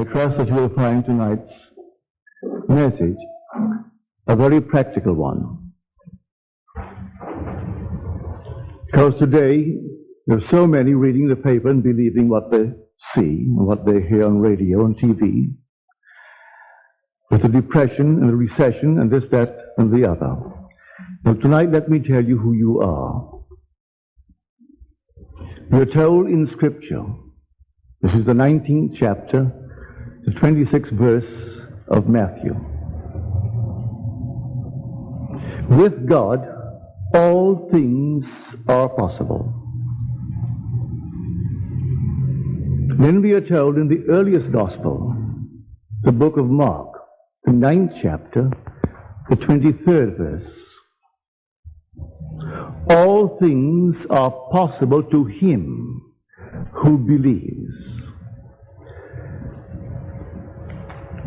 I trust that you will find tonight's message a very practical one. Because today, there are so many reading the paper and believing what they see and what they hear on radio and TV, with the depression and the recession and this, that, and the other. Now tonight, let me tell you who you are. We are told in Scripture, this is the 19th chapter, the 26th verse of Matthew. With God, all things are possible. Then we are told in the earliest gospel, the book of Mark, the 9th chapter, the 23rd verse. All things are possible to him who believes.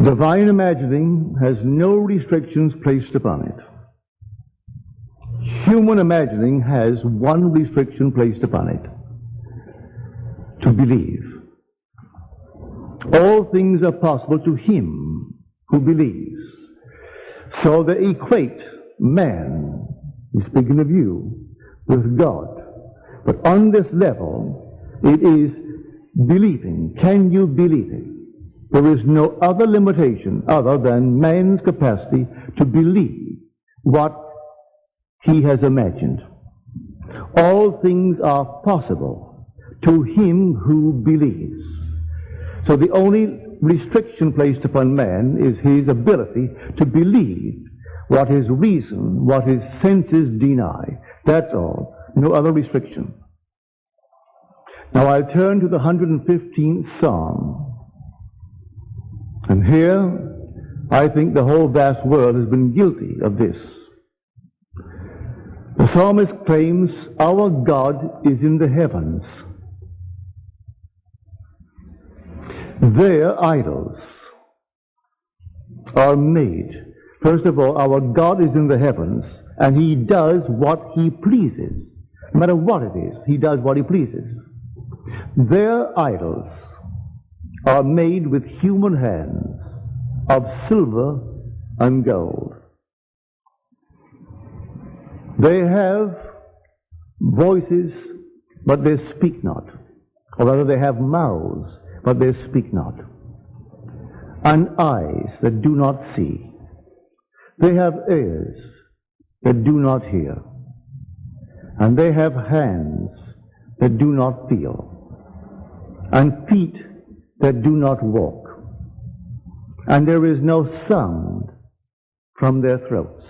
Divine imagining has no restrictions placed upon it. Human imagining has one restriction placed upon it: to believe. All things are possible to him who believes. So they equate man, he's speaking of you, with God. But on this level, it is believing. Can you believe it? There is no other limitation other than man's capacity to believe what he has imagined. All things are possible to him who believes. So the only restriction placed upon man is his ability to believe what his reason, what his senses deny. That's all. No other restriction. Now I'll turn to the 115th Psalm. And here, I think the whole vast world has been guilty of this. The psalmist claims, our God is in the heavens. Their idols are made. First of all, our God is in the heavens, and he does what he pleases. No matter what it is, he does what he pleases. Their idols are made with human hands of silver and gold. They have voices, but they speak not. Or rather, they have mouths, but they speak not. And eyes that do not see. They have ears that do not hear. And they have hands that do not feel. And feet that do not walk. And there is no sound from their throats.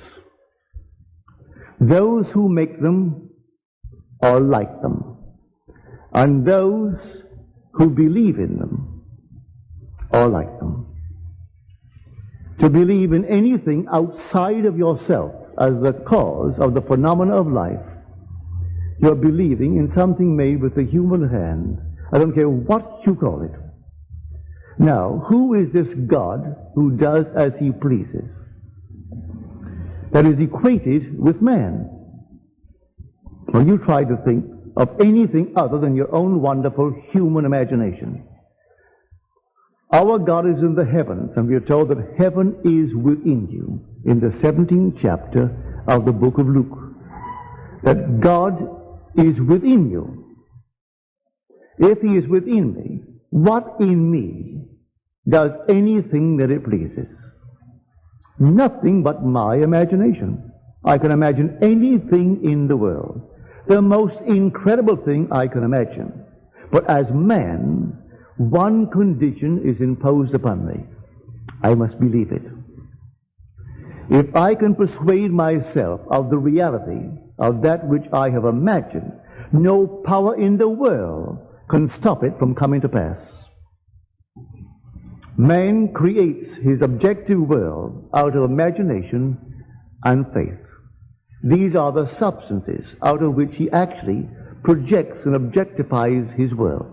Those who make them are like them. And those who believe in them are like them. To believe in anything outside of yourself as the cause of the phenomena of life, you're believing in something made with the human hand. I don't care what you call it. Now, who is this God who does as he pleases? That is equated with man. Well, you try to think of anything other than your own wonderful human imagination. Our God is in the heavens, and we are told that heaven is within you in the 17th chapter of the book of Luke. That God is within you. If he is within me, what in me does anything that it pleases? Nothing but my imagination. I can imagine anything in the world. The most incredible thing I can imagine. But as man, one condition is imposed upon me. I must believe it. If I can persuade myself of the reality of that which I have imagined, no power in the world can stop it from coming to pass. Man creates his objective world out of imagination and faith. These are the substances out of which he actually projects and objectifies his world.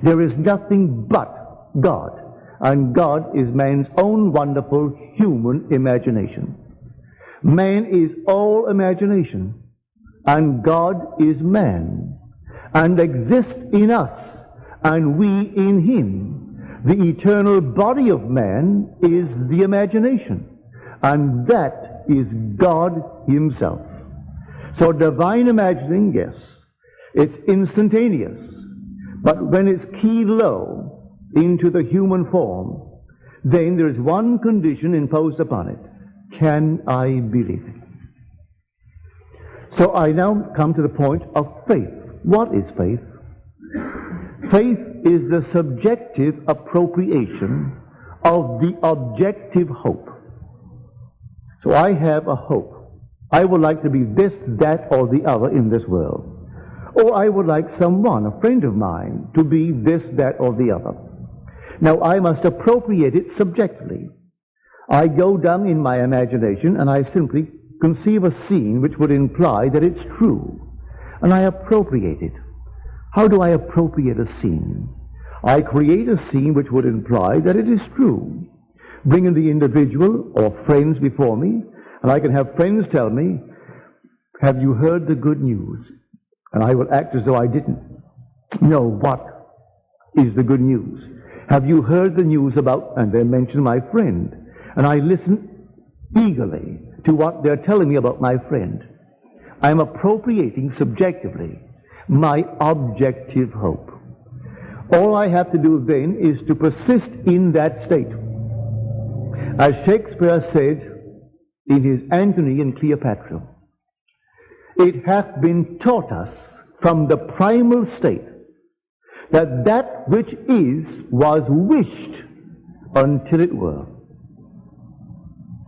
There is nothing but God, and God is man's own wonderful human imagination. Man is all imagination, and God is man, and exists in us, and we in him. The eternal body of man is the imagination, and that is God himself. So divine imagining, yes, it's instantaneous, but when it's keyed low into the human form, then there is one condition imposed upon it. Can I believe it? So I now come to the point of faith. What is faith? Faith is the subjective appropriation of the objective hope. So I have a hope. I would like to be this, that, or the other in this world. Or I would like someone, a friend of mine, to be this, that, or the other. Now I must appropriate it subjectively. I go down in my imagination and I simply conceive a scene which would imply that it's true. And I appropriate it. How do I appropriate a scene? I create a scene which would imply that it is true. Bring in the individual or friends before me, and I can have friends tell me, have you heard the good news? And I will act as though I didn't know what is the good news. Have you heard the news about, and they mention my friend, and I listen eagerly to what they're telling me about my friend. I'm appropriating subjectively my objective hope. All I have to do then is to persist in that state. As Shakespeare said in his Antony and Cleopatra, it hath been taught us from the primal state that that which is was wished until it were.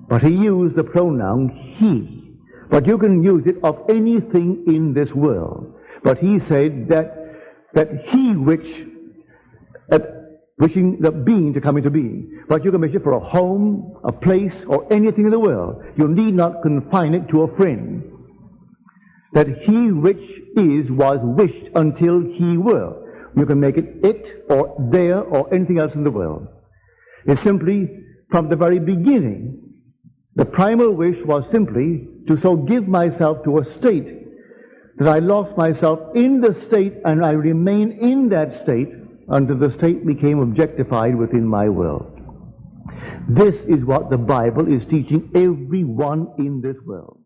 But he used the pronoun he. But you can use it of anything in this world. But he said that he which, wishing the being to come into being. But you can make it for a home, a place, or anything in the world. You need not confine it to a friend. That he which is was wished until he were. You can make it or there or anything else in the world. It's simply from the very beginning. The primal wish was simply to so give myself to a state that I lost myself in the state and I remain in that state until the state became objectified within my world. This is what the Bible is teaching everyone in this world.